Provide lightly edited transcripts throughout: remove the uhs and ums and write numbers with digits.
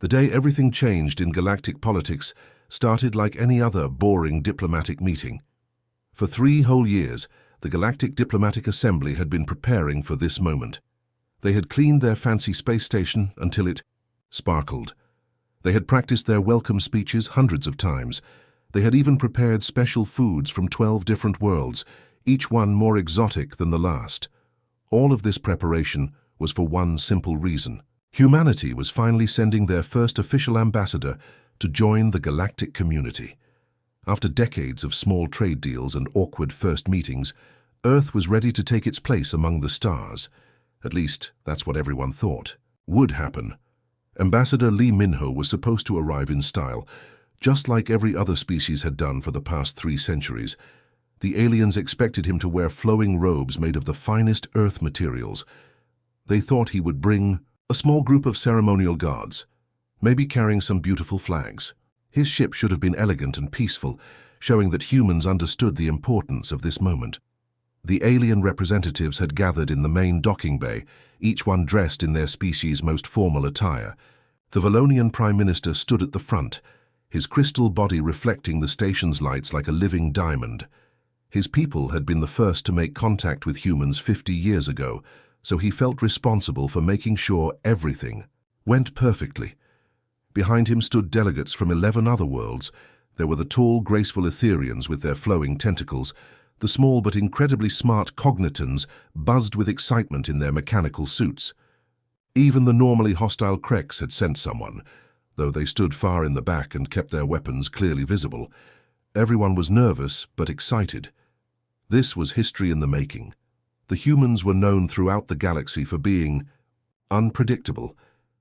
The day everything changed in galactic politics started like any other boring diplomatic meeting. For 3 whole years, the Galactic Diplomatic Assembly had been preparing for this moment. They had cleaned their fancy space station until it sparkled. They had practiced their welcome speeches hundreds of times. They had even prepared special foods from 12 different worlds, each one more exotic than the last. All of this preparation was for one simple reason. Humanity was finally sending their first official ambassador to join the galactic community. After decades of small trade deals and awkward first meetings, Earth was ready to take its place among the stars. At least, that's what everyone thought would happen. Ambassador Lee Min-ho was supposed to arrive in style, just like every other species had done for the past 3 centuries. The aliens expected him to wear flowing robes made of the finest Earth materials. They thought he would bring a small group of ceremonial guards, maybe carrying some beautiful flags. His ship should have been elegant and peaceful, showing that humans understood the importance of this moment. The alien representatives had gathered in the main docking bay, each one dressed in their species' most formal attire. The Valonian Prime Minister stood at the front, his crystal body reflecting the station's lights like a living diamond. His people had been the first to make contact with humans 50 years ago, so he felt responsible for making sure everything went perfectly. Behind him stood delegates from 11 other worlds. There were the tall, graceful Etherians with their flowing tentacles. The small but incredibly smart Cognitans buzzed with excitement in their mechanical suits. Even the normally hostile Kreks had sent someone, though they stood far in the back and kept their weapons clearly visible. Everyone was nervous but excited. This was history in the making. The humans were known throughout the galaxy for being unpredictable,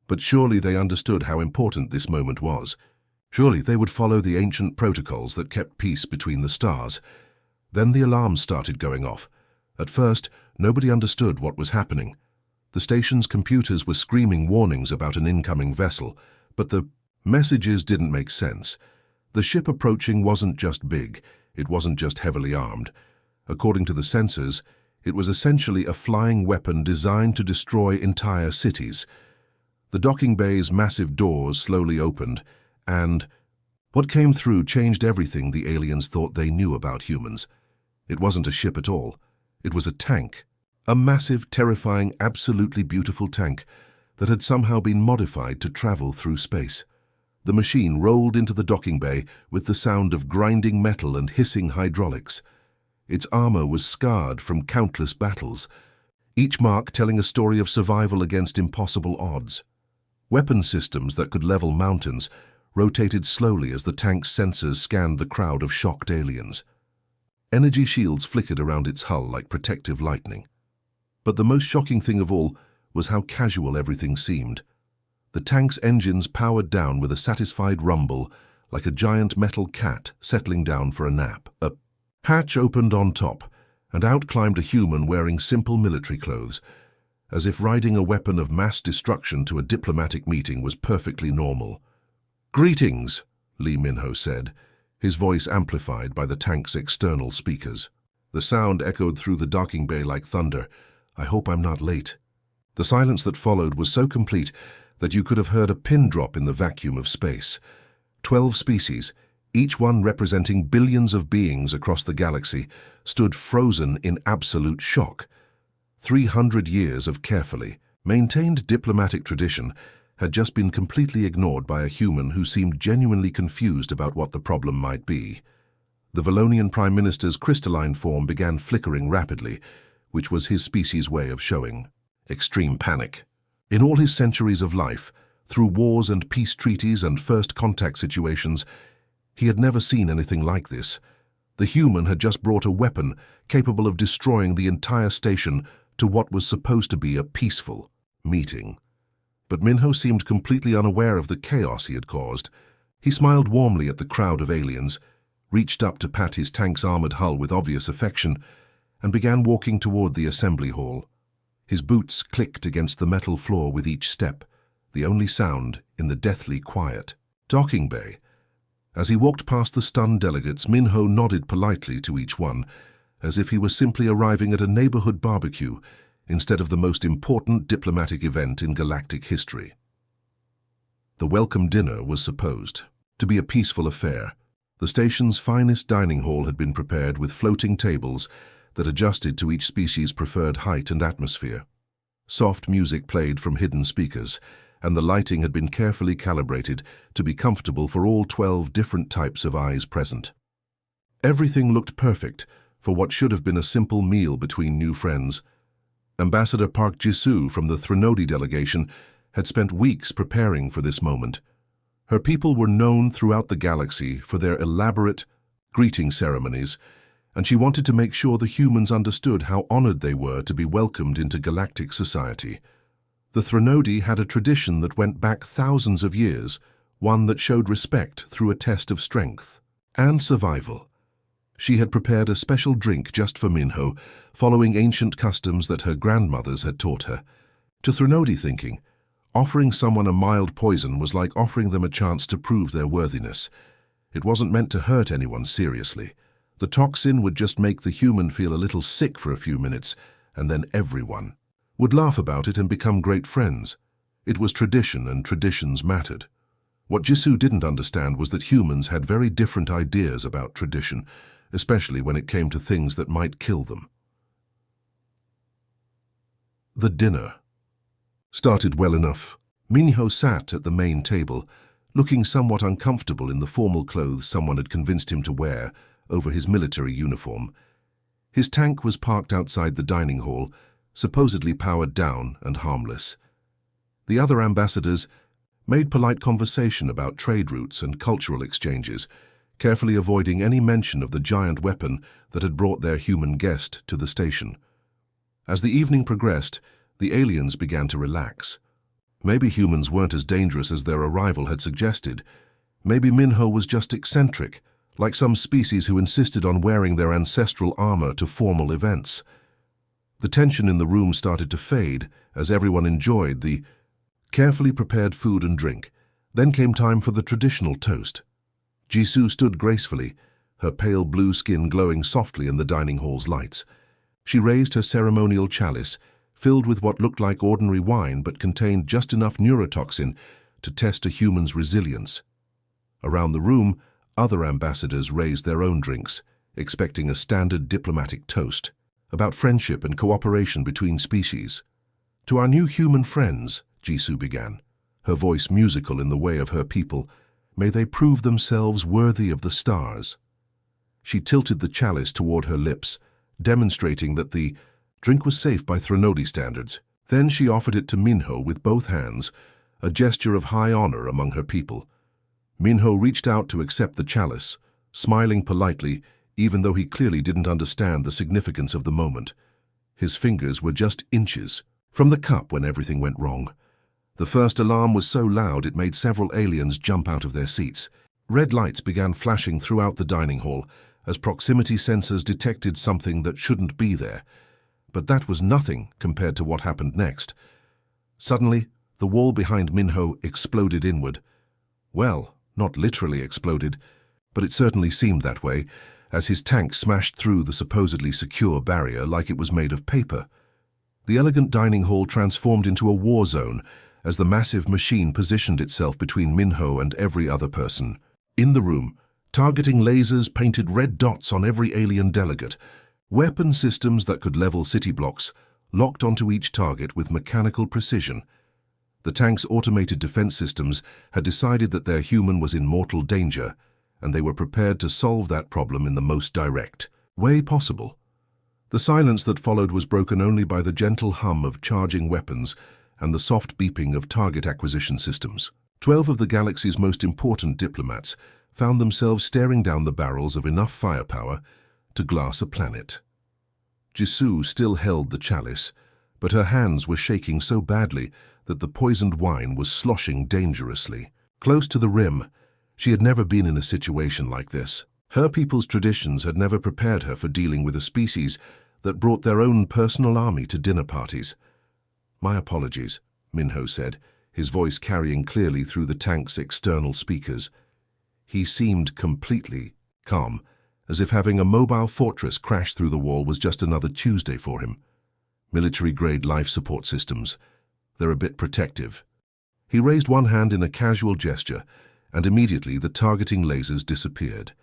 but surely they understood how important this moment was. Surely they would follow the ancient protocols that kept peace between the stars. Then the alarms started going off. At first, nobody understood what was happening. The station's computers were screaming warnings about an incoming vessel, but the messages didn't make sense. The ship approaching wasn't just big, it wasn't just heavily armed. According to the sensors, it was essentially a flying weapon designed to destroy entire cities. The docking bay's massive doors slowly opened, and what came through changed everything the aliens thought they knew about humans. It wasn't a ship at all. It was a tank. A massive, terrifying, absolutely beautiful tank that had somehow been modified to travel through space. The machine rolled into the docking bay with the sound of grinding metal and hissing hydraulics. Its armor was scarred from countless battles, each mark telling a story of survival against impossible odds. Weapon systems that could level mountains rotated slowly as the tank's sensors scanned the crowd of shocked aliens. Energy shields flickered around its hull like protective lightning. But the most shocking thing of all was how casual everything seemed. The tank's engines powered down with a satisfied rumble, like a giant metal cat settling down for a nap. A hatch opened on top, and out climbed a human wearing simple military clothes, as if riding a weapon of mass destruction to a diplomatic meeting was perfectly normal. "Greetings," Lee Min-ho said, his voice amplified by the tank's external speakers. The sound echoed through the docking bay like thunder. "I hope I'm not late." The silence that followed was so complete that you could have heard a pin drop in the vacuum of space. 12 species, each one representing billions of beings across the galaxy, stood frozen in absolute shock. 300 years of carefully maintained diplomatic tradition had just been completely ignored by a human who seemed genuinely confused about what the problem might be. The Valonian Prime Minister's crystalline form began flickering rapidly, which was his species' way of showing extreme panic. In all his centuries of life, through wars and peace treaties and first contact situations, he had never seen anything like this. The human had just brought a weapon capable of destroying the entire station to what was supposed to be a peaceful meeting. But Min-ho seemed completely unaware of the chaos he had caused. He smiled warmly at the crowd of aliens, reached up to pat his tank's armored hull with obvious affection, and began walking toward the assembly hall. His boots clicked against the metal floor with each step, the only sound in the deathly quiet docking bay. As he walked past the stunned delegates, Min-ho nodded politely to each one, as if he were simply arriving at a neighborhood barbecue instead of the most important diplomatic event in galactic history. The welcome dinner was supposed to be a peaceful affair. The station's finest dining hall had been prepared with floating tables that adjusted to each species' preferred height and atmosphere. Soft music played from hidden speakers, and the lighting had been carefully calibrated to be comfortable for all 12 different types of eyes present. Everything looked perfect for what should have been a simple meal between new friends. Ambassador Park Jisoo from the Threnody delegation had spent weeks preparing for this moment. Her people were known throughout the galaxy for their elaborate greeting ceremonies, and she wanted to make sure the humans understood how honored they were to be welcomed into galactic society. The Threnody had a tradition that went back thousands of years, one that showed respect through a test of strength and survival. She had prepared a special drink just for Minho, following ancient customs that her grandmothers had taught her. To Threnody thinking, offering someone a mild poison was like offering them a chance to prove their worthiness. It wasn't meant to hurt anyone seriously. The toxin would just make the human feel a little sick for a few minutes, and then everyone would laugh about it and become great friends. It was tradition, and traditions mattered. What Jisoo didn't understand was that humans had very different ideas about tradition, especially when it came to things that might kill them. The dinner started well enough. Minho sat at the main table, looking somewhat uncomfortable in the formal clothes someone had convinced him to wear over his military uniform. His tank was parked outside the dining hall, supposedly powered down and harmless. The other ambassadors made polite conversation about trade routes and cultural exchanges, carefully avoiding any mention of the giant weapon that had brought their human guest to the station. As the evening progressed, the aliens began to relax. Maybe humans weren't as dangerous as their arrival had suggested. Maybe Minho was just eccentric, like some species who insisted on wearing their ancestral armor to formal events. The tension in the room started to fade as everyone enjoyed the carefully prepared food and drink. Then came time for the traditional toast. Jisoo stood gracefully, her pale blue skin glowing softly in the dining hall's lights. She raised her ceremonial chalice, filled with what looked like ordinary wine but contained just enough neurotoxin to test a human's resilience. Around the room, other ambassadors raised their own drinks, expecting a standard diplomatic toast about friendship and cooperation between species. "To our new human friends," Jisoo began, her voice musical in the way of her people, "may they prove themselves worthy of the stars." She tilted the chalice toward her lips, demonstrating that the drink was safe by Threnody standards. Then she offered it to Minho with both hands, a gesture of high honor among her people. Minho reached out to accept the chalice, smiling politely, even though he clearly didn't understand the significance of the moment. His fingers were just inches from the cup when everything went wrong. The first alarm was so loud it made several aliens jump out of their seats. Red lights began flashing throughout the dining hall as proximity sensors detected something that shouldn't be there. But that was nothing compared to what happened next. Suddenly, the wall behind Minho exploded inward. Well, not literally exploded, but it certainly seemed that way, as his tank smashed through the supposedly secure barrier like it was made of paper. The elegant dining hall transformed into a war zone as the massive machine positioned itself between Minho and every other person. In the room, targeting lasers painted red dots on every alien delegate. Weapon systems that could level city blocks locked onto each target with mechanical precision. The tank's automated defense systems had decided that their human was in mortal danger, and they were prepared to solve that problem in the most direct way possible. The silence that followed was broken only by the gentle hum of charging weapons and the soft beeping of target acquisition systems. 12 of the galaxy's most important diplomats found themselves staring down the barrels of enough firepower to glass a planet. Jisoo still held the chalice, but her hands were shaking so badly that the poisoned wine was sloshing dangerously. Close to the rim, she had never been in a situation like this. Her people's traditions had never prepared her for dealing with a species that brought their own personal army to dinner parties. "My apologies," Minho said, his voice carrying clearly through the tank's external speakers. He seemed completely calm, as if having a mobile fortress crash through the wall was just another Tuesday for him. Military-grade life support systems. They're a bit protective. He raised one hand in a casual gesture, and immediately the targeting lasers disappeared.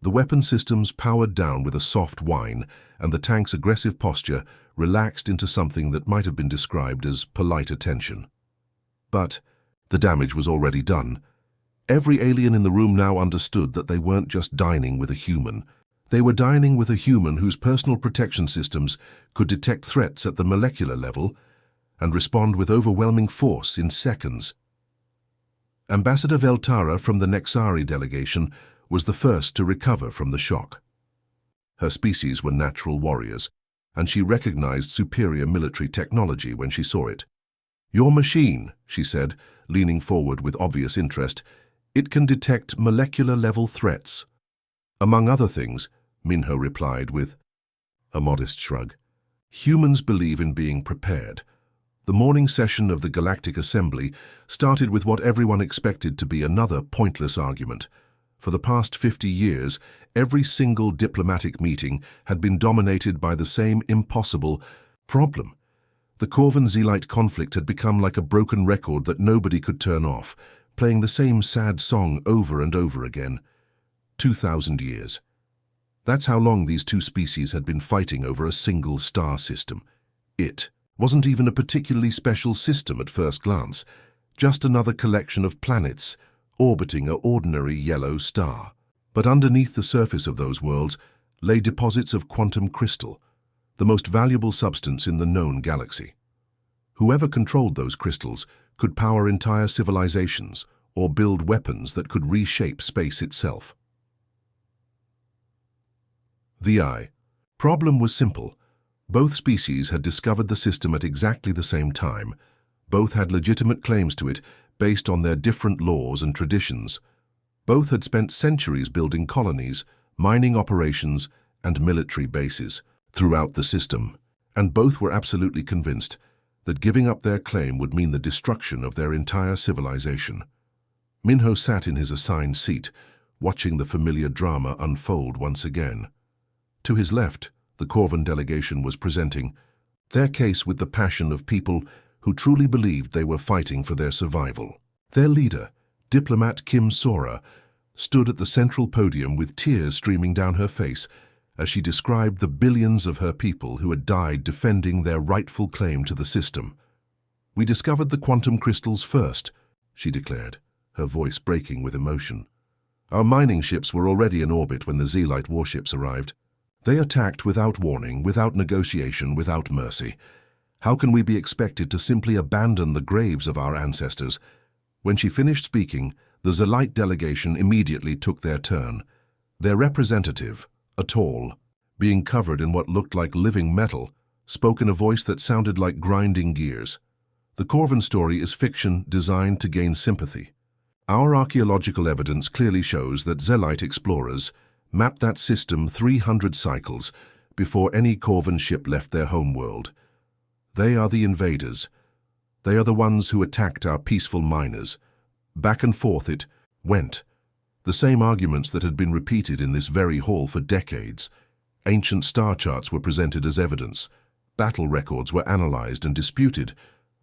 The weapon systems powered down with a soft whine, and the tank's aggressive posture relaxed into something that might have been described as polite attention. But the damage was already done. Every alien in the room now understood that they weren't just dining with a human. They were dining with a human whose personal protection systems could detect threats at the molecular level and respond with overwhelming force in seconds. Ambassador Veltara from the Nexari delegation was the first to recover from the shock. Her species were natural warriors, and she recognized superior military technology when she saw it. "Your machine," she said, leaning forward with obvious interest, "it can detect molecular-level threats." "Among other things," Minho replied with a modest shrug. "Humans believe in being prepared." The morning session of the Galactic Assembly started with what everyone expected to be another pointless argument. For the past 50 years, every single diplomatic meeting had been dominated by the same impossible problem. The Corvan-Zealite conflict had become like a broken record that nobody could turn off, playing the same sad song over and over again. 2,000 years. That's how long these two species had been fighting over a single star system. It wasn't even a particularly special system at first glance, just another collection of planets orbiting an ordinary yellow star. But underneath the surface of those worlds lay deposits of quantum crystal, the most valuable substance in the known galaxy. Whoever controlled those crystals could power entire civilizations or build weapons that could reshape space itself. The problem was simple. Both species had discovered the system at exactly the same time. Both had legitimate claims to it based on their different laws and traditions. Both had spent centuries building colonies, mining operations, and military bases throughout the system, and both were absolutely convinced that giving up their claim would mean the destruction of their entire civilization. Minho sat in his assigned seat, watching the familiar drama unfold once again. To his left, the Corvan delegation was presenting their case with the passion of people who truly believed they were fighting for their survival. Their leader, diplomat Kim Sora, stood at the central podium with tears streaming down her face as she described the billions of her people who had died defending their rightful claim to the system. "We discovered the quantum crystals first," she declared, her voice breaking with emotion. "Our mining ships were already in orbit when the Zealite warships arrived. They attacked without warning, without negotiation, without mercy. How can we be expected to simply abandon the graves of our ancestors?" When she finished speaking, the Zealite delegation immediately took their turn. Their representative, a tall, being covered in what looked like living metal, spoke in a voice that sounded like grinding gears. "The Corvan story is fiction designed to gain sympathy. Our archaeological evidence clearly shows that Zealite explorers mapped that system 300 cycles before any Corvan ship left their homeworld. They are the invaders. They are the ones who attacked our peaceful miners. Back and forth it went. The same arguments that had been repeated in this very hall for decades. Ancient star charts were presented as evidence. Battle records were analyzed and disputed.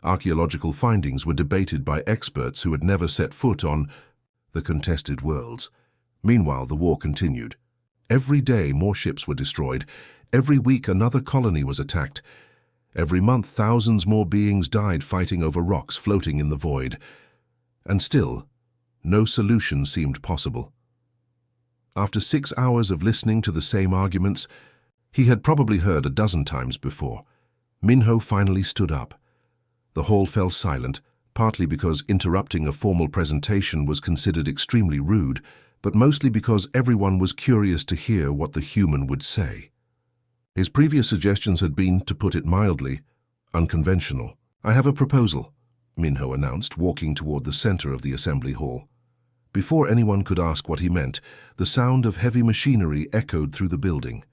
Archaeological findings were debated by experts who had never set foot on the contested worlds. Meanwhile, the war continued. Every day, more ships were destroyed. Every week, another colony was attacked. Every month, thousands more beings died fighting over rocks floating in the void. And still, no solution seemed possible. After 6 hours of listening to the same arguments he had probably heard a dozen times before, Minho finally stood up. The hall fell silent, partly because interrupting a formal presentation was considered extremely rude, but mostly because everyone was curious to hear what the human would say. His previous suggestions had been, to put it mildly, unconventional. "I have a proposal," Minho announced, walking toward the center of the assembly hall. Before anyone could ask what he meant, the sound of heavy machinery echoed through the building.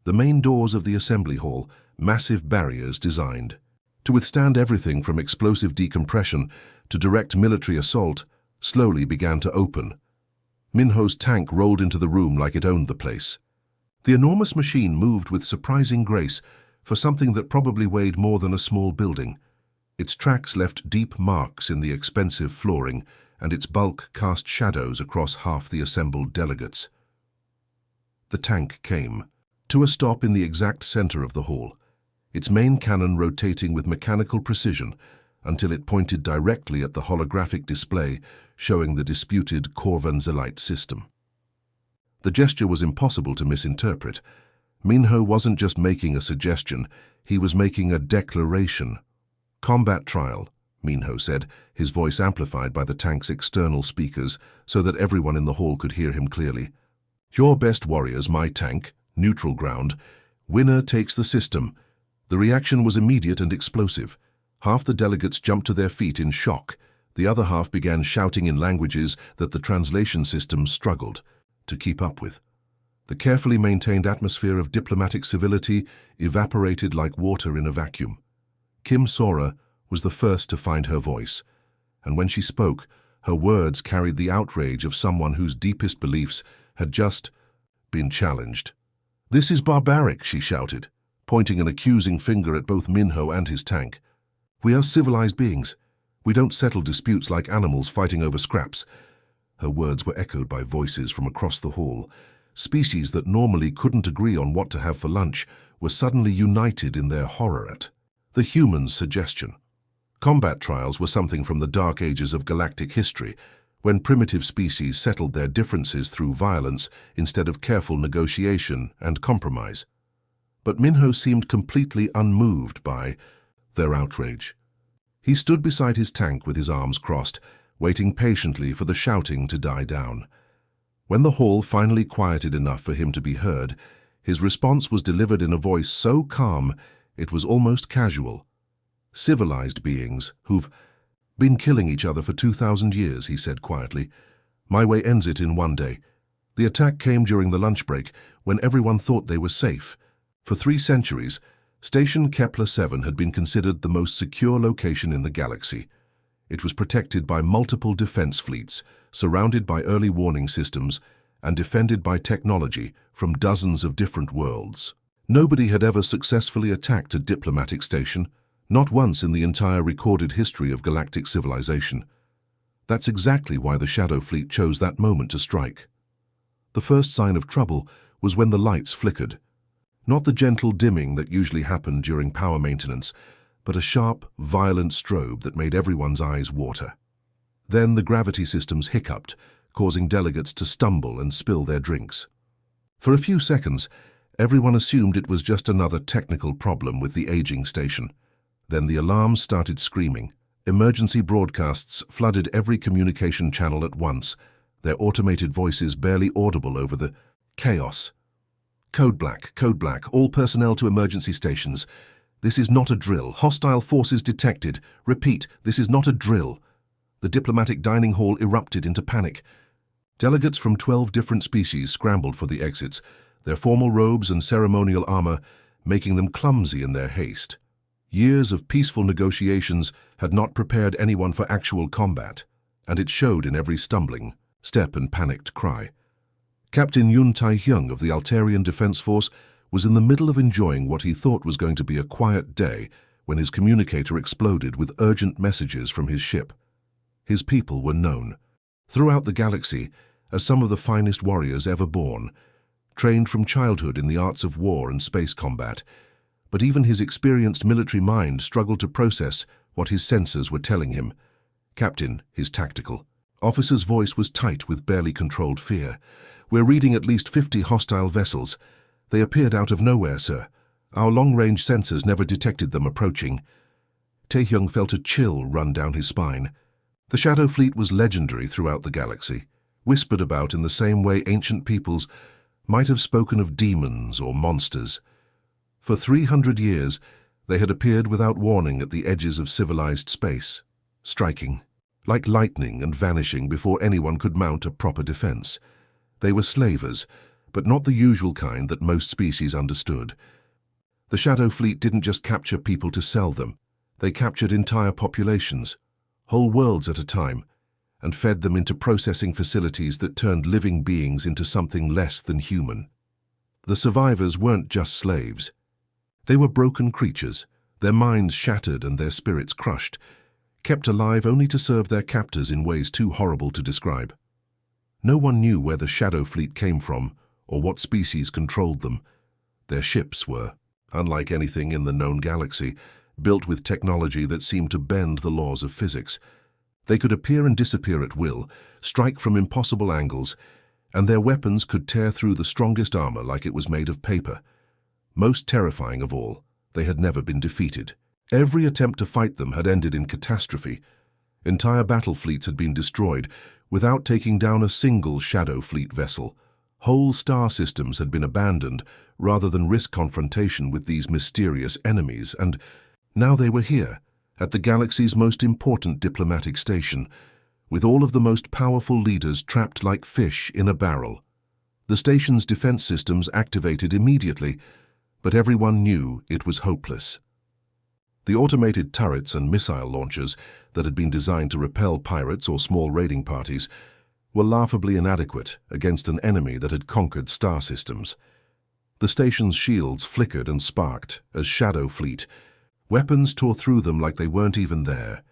The main doors of the assembly hall, massive barriers designed to withstand everything from explosive decompression to direct military assault, slowly began to open. Minho's tank rolled into the room like it owned the place. The enormous machine moved with surprising grace for something that probably weighed more than a small building. Its tracks left deep marks in the expensive flooring, and its bulk cast shadows across half the assembled delegates. The tank came to a stop in the exact center of the hall, its main cannon rotating with mechanical precision until it pointed directly at the holographic display showing the disputed Corvan-Zelite system. The gesture was impossible to misinterpret. Minho wasn't just making a suggestion, he was making a declaration. "Combat trial," Minho said, his voice amplified by the tank's external speakers so that everyone in the hall could hear him clearly. "Your best warriors, my tank, neutral ground. Winner takes the system." The reaction was immediate and explosive. Half the delegates jumped to their feet in shock. The other half began shouting in languages that the translation system struggled to keep up with. The carefully maintained atmosphere of diplomatic civility evaporated like water in a vacuum. Kim Sora was the first to find her voice, and when she spoke, her words carried the outrage of someone whose deepest beliefs had just been challenged. "This is barbaric," she shouted, pointing an accusing finger at both Minho and his tank. "We are civilized beings. We don't settle disputes like animals fighting over scraps." Her words were echoed by voices from across the hall. Species that normally couldn't agree on what to have for lunch were suddenly united in their horror at the humans' suggestion. Combat trials were something from the dark ages of galactic history, when primitive species settled their differences through violence instead of careful negotiation and compromise. But Minho seemed completely unmoved by their outrage. He stood beside his tank with his arms crossed, waiting patiently for the shouting to die down. When the hall finally quieted enough for him to be heard, his response was delivered in a voice so calm it was almost casual. "Civilized beings who've been killing each other for 2,000 years, he said quietly. "My way ends it in one day. The attack came during the lunch break, when everyone thought they were safe. For 3 centuries, Station Kepler-7 had been considered the most secure location in the galaxy. It was protected by multiple defense fleets, surrounded by early warning systems, and defended by technology from dozens of different worlds. Nobody had ever successfully attacked a diplomatic station, not once in the entire recorded history of galactic civilization. That's exactly why the Shadow Fleet chose that moment to strike. The first sign of trouble was when the lights flickered. Not the gentle dimming that usually happened during power maintenance, but a sharp, violent strobe that made everyone's eyes water. Then the gravity systems hiccuped, causing delegates to stumble and spill their drinks. For a few seconds, everyone assumed it was just another technical problem with the aging station. Then the alarms started screaming. Emergency broadcasts flooded every communication channel at once, their automated voices barely audible over the chaos. Code black, all personnel to emergency stations. This is not a drill. Hostile forces detected. Repeat, this is not a drill. The diplomatic dining hall erupted into panic. Delegates from 12 different species scrambled for the exits, their formal robes and ceremonial armor making them clumsy in their haste. Years of peaceful negotiations had not prepared anyone for actual combat, and it showed in every stumbling step and panicked cry. Captain Yun Tai-hyung of the Altarian Defense Force was in the middle of enjoying what he thought was going to be a quiet day when his communicator exploded with urgent messages from his ship. His people were known throughout the galaxy as some of the finest warriors ever born, trained from childhood in the arts of war and space combat. But even his experienced military mind struggled to process what his sensors were telling him. "Captain," his tactical officer's voice was tight with barely controlled fear. "We're reading at least 50 hostile vessels. They appeared out of nowhere, sir. Our long-range sensors never detected them approaching." Taehyung felt a chill run down his spine. The Shadow Fleet was legendary throughout the galaxy, whispered about in the same way ancient peoples might have spoken of demons or monsters. For 300 years, they had appeared without warning at the edges of civilized space, striking like lightning and vanishing before anyone could mount a proper defense. They were slavers, but not the usual kind that most species understood. The Shadow Fleet didn't just capture people to sell them. They captured entire populations, whole worlds at a time, and fed them into processing facilities that turned living beings into something less than human. The survivors weren't just slaves. They were broken creatures, their minds shattered and their spirits crushed, kept alive only to serve their captors in ways too horrible to describe. No one knew where the Shadow Fleet came from or what species controlled them. Their ships were, unlike anything in the known galaxy, built with technology that seemed to bend the laws of physics. They could appear and disappear at will, strike from impossible angles, and their weapons could tear through the strongest armor like it was made of paper. Most terrifying of all, they had never been defeated. Every attempt to fight them had ended in catastrophe. Entire battle fleets had been destroyed without taking down a single Shadow Fleet vessel. Whole star systems had been abandoned rather than risk confrontation with these mysterious enemies, and now they were here, at the galaxy's most important diplomatic station, with all of the most powerful leaders trapped like fish in a barrel. The station's defense systems activated immediately, but everyone knew it was hopeless. The automated turrets and missile launchers that had been designed to repel pirates or small raiding parties were laughably inadequate against an enemy that had conquered star systems. The station's shields flickered and sparked as Shadow Fleet. Weapons tore through them like they weren't even there.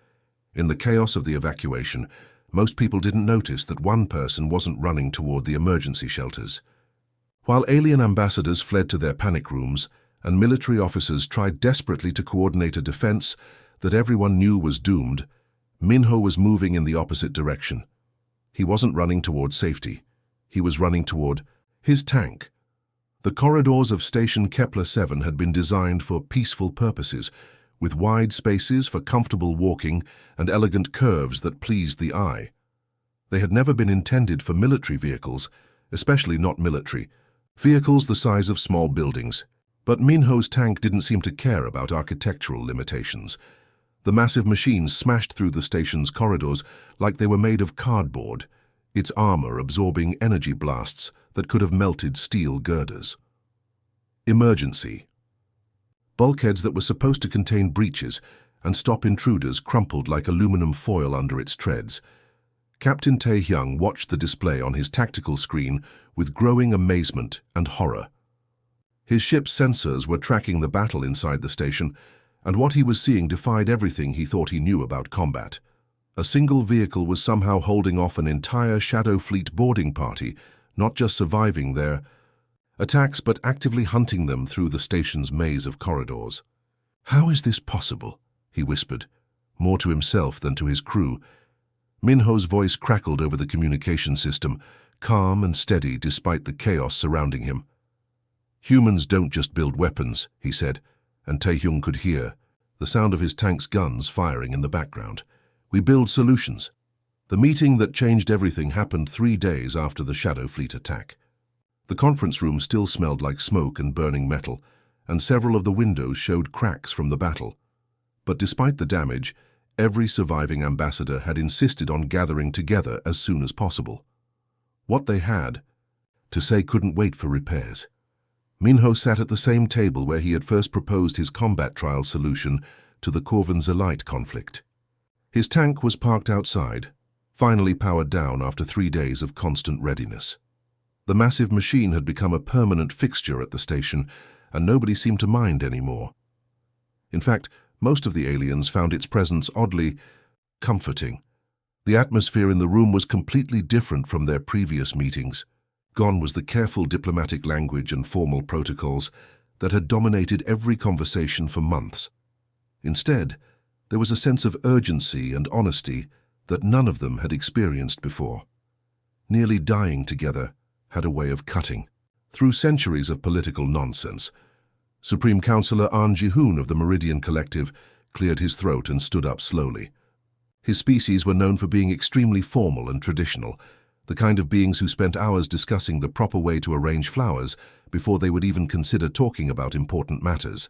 In the chaos of the evacuation, most people didn't notice that one person wasn't running toward the emergency shelters. While alien ambassadors fled to their panic rooms and military officers tried desperately to coordinate a defense that everyone knew was doomed, Minho was moving in the opposite direction. He wasn't running toward safety. He was running toward his tank. The corridors of Station Kepler 7 had been designed for peaceful purposes, with wide spaces for comfortable walking and elegant curves that pleased the eye. They had never been intended for military vehicles, especially not military, vehicles the size of small buildings. But Minho's tank didn't seem to care about architectural limitations. The massive machines smashed through the station's corridors like they were made of cardboard, its armor absorbing energy blasts that could have melted steel girders. Emergency. Bulkheads that were supposed to contain breaches and stop intruders crumpled like aluminum foil under its treads. Captain Tae-hyung watched the display on his tactical screen with growing amazement and horror. His ship's sensors were tracking the battle inside the station, and what he was seeing defied everything he thought he knew about combat. A single vehicle was somehow holding off an entire Shadow Fleet boarding party, not just surviving their attacks but actively hunting them through the station's maze of corridors. "How is this possible?" he whispered, more to himself than to his crew. Minho's voice crackled over the communication system, calm and steady despite the chaos surrounding him. "Humans don't just build weapons," he said, and Tae-hyung could hear the sound of his tank's guns firing in the background. "We build solutions." The meeting that changed everything happened 3 days after the Shadow Fleet attack. The conference room still smelled like smoke and burning metal, and several of the windows showed cracks from the battle. But despite the damage, every surviving ambassador had insisted on gathering together as soon as possible. What they had to say couldn't wait for repairs. Minho sat at the same table where he had first proposed his combat trial solution to the Corvan-Zelite conflict. His tank was parked outside, finally powered down after 3 days of constant readiness. The massive machine had become a permanent fixture at the station, and nobody seemed to mind anymore. In fact, most of the aliens found its presence oddly comforting. The atmosphere in the room was completely different from their previous meetings. Gone was the careful diplomatic language and formal protocols that had dominated every conversation for months. Instead, there was a sense of urgency and honesty that none of them had experienced before. Nearly dying together had a way of cutting through centuries of political nonsense. Supreme Counselor An Ji-hoon of the Meridian Collective cleared his throat and stood up slowly. His species were known for being extremely formal and traditional, the kind of beings who spent hours discussing the proper way to arrange flowers before they would even consider talking about important matters.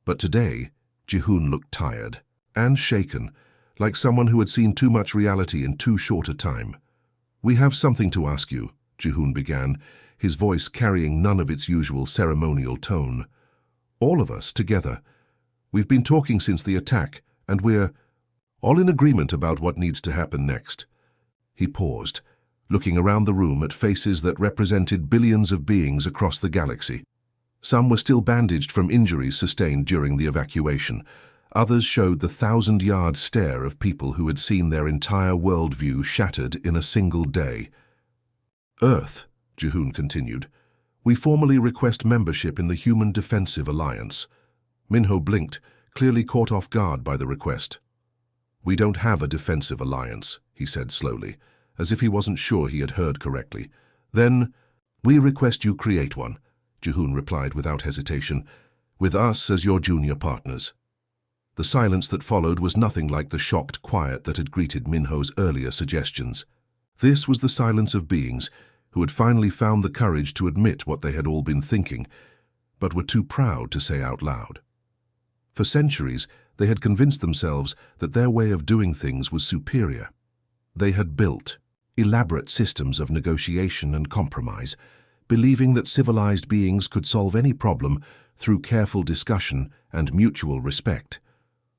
But today, Ji-hoon looked tired and shaken, like someone who had seen too much reality in too short a time. "We have something to ask you," Ji-hoon began, his voice carrying none of its usual ceremonial tone. "All of us, together. We've been talking since the attack, and we're all in agreement about what needs to happen next." He paused, looking around the room at faces that represented billions of beings across the galaxy. Some were still bandaged from injuries sustained during the evacuation. Others showed the 1,000-yard stare of people who had seen their entire worldview shattered in a single day. Earth, Jihoon continued, we formally request membership in the Human Defensive Alliance. Minho blinked, clearly caught off guard by the request. We don't have a defensive alliance, he said slowly, as if he wasn't sure he had heard correctly. Then, we request you create one, Jihoon replied without hesitation, with us as your junior partners. The silence that followed was nothing like the shocked quiet that had greeted Minho's earlier suggestions. This was the silence of beings who had finally found the courage to admit what they had all been thinking, but were too proud to say out loud. For centuries, they had convinced themselves that their way of doing things was superior. They had built elaborate systems of negotiation and compromise, believing that civilized beings could solve any problem through careful discussion and mutual respect.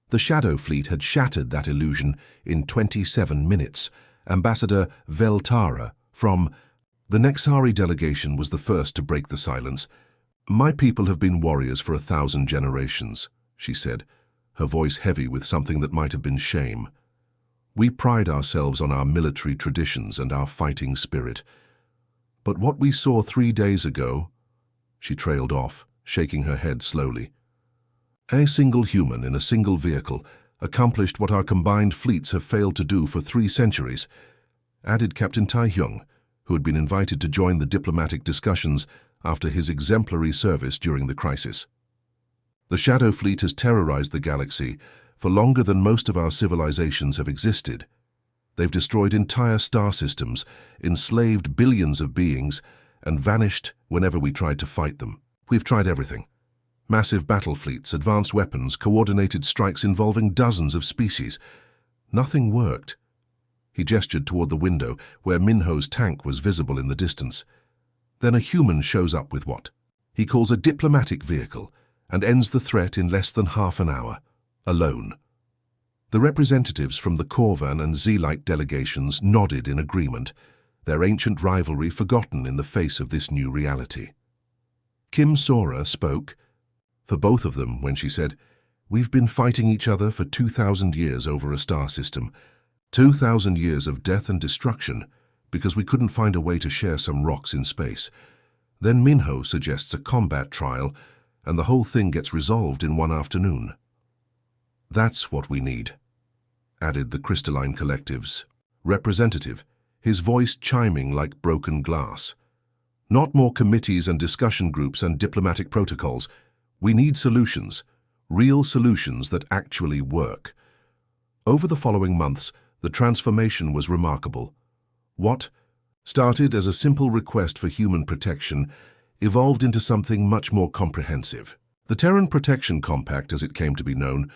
The Shadow Fleet had shattered that illusion in 27 minutes. Ambassador Veltara from the Nexari delegation was the first to break the silence. My people have been warriors for 1,000 generations, she said, her voice heavy with something that might have been shame. We pride ourselves on our military traditions and our fighting spirit. But what we saw 3 days ago, she trailed off, shaking her head slowly. A single human in a single vehicle accomplished what our combined fleets have failed to do for 3 centuries, added Captain Tai-hyung, who had been invited to join the diplomatic discussions after his exemplary service during the crisis. The Shadow Fleet has terrorized the galaxy for longer than most of our civilizations have existed. They've destroyed entire star systems, enslaved billions of beings, and vanished whenever we tried to fight them. We've tried everything. Massive battle fleets, advanced weapons, coordinated strikes involving dozens of species. Nothing worked. He gestured toward the window, where Minho's tank was visible in the distance. Then a human shows up with what he calls a diplomatic vehicle, and ends the threat in less than half an hour, alone. The representatives from the Corvan and Zealite delegations nodded in agreement, their ancient rivalry forgotten in the face of this new reality. Kim Sora spoke for both of them when she said, "We've been fighting each other for 2,000 years over a star system, 2,000 years of death and destruction, because we couldn't find a way to share some rocks in space. Then Minho suggests a combat trial, and the whole thing gets resolved in one afternoon. That's what we need," added the Crystalline Collective's representative, his voice chiming like broken glass. "Not more committees and discussion groups and diplomatic protocols. We need solutions, real solutions that actually work." Over the following months, the transformation was remarkable. What started as a simple request for human protection evolved into something much more comprehensive. The Terran Protection Compact, as it came to be known,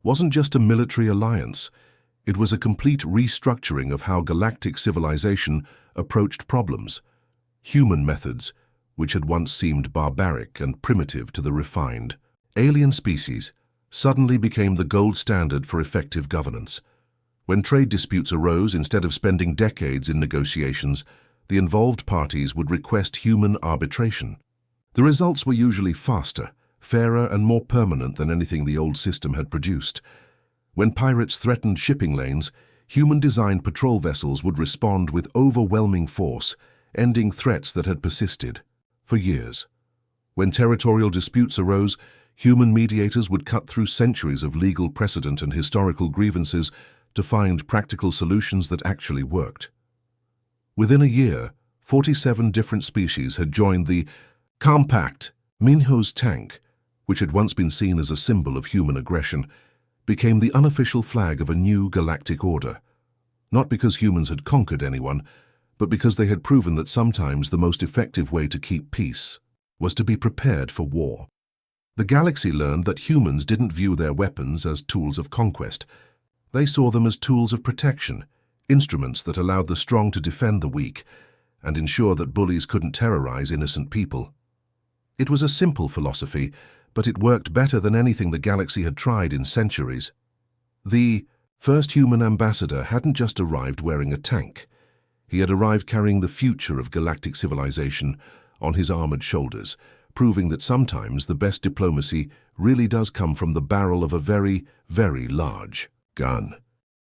wasn't just a military alliance. It was a complete restructuring of how galactic civilization approached problems. Human methods, which had once seemed barbaric and primitive to the refined, alien species, suddenly became the gold standard for effective governance. When trade disputes arose, instead of spending decades in negotiations, the involved parties would request human arbitration. The results were usually faster, fairer, and more permanent than anything the old system had produced. When pirates threatened shipping lanes, human-designed patrol vessels would respond with overwhelming force, ending threats that had persisted for years. When territorial disputes arose, human mediators would cut through centuries of legal precedent and historical grievances to find practical solutions that actually worked. Within a year, 47 different species had joined the Compact. Minho's tank, which had once been seen as a symbol of human aggression, became the unofficial flag of a new galactic order. Not because humans had conquered anyone, but because they had proven that sometimes the most effective way to keep peace was to be prepared for war. The galaxy learned that humans didn't view their weapons as tools of conquest. They saw them as tools of protection, instruments that allowed the strong to defend the weak and ensure that bullies couldn't terrorize innocent people. It was a simple philosophy, but it worked better than anything the galaxy had tried in centuries. The first human ambassador hadn't just arrived wearing a tank. He had arrived carrying the future of galactic civilization on his armored shoulders, proving that sometimes the best diplomacy really does come from the barrel of a very, very large gun.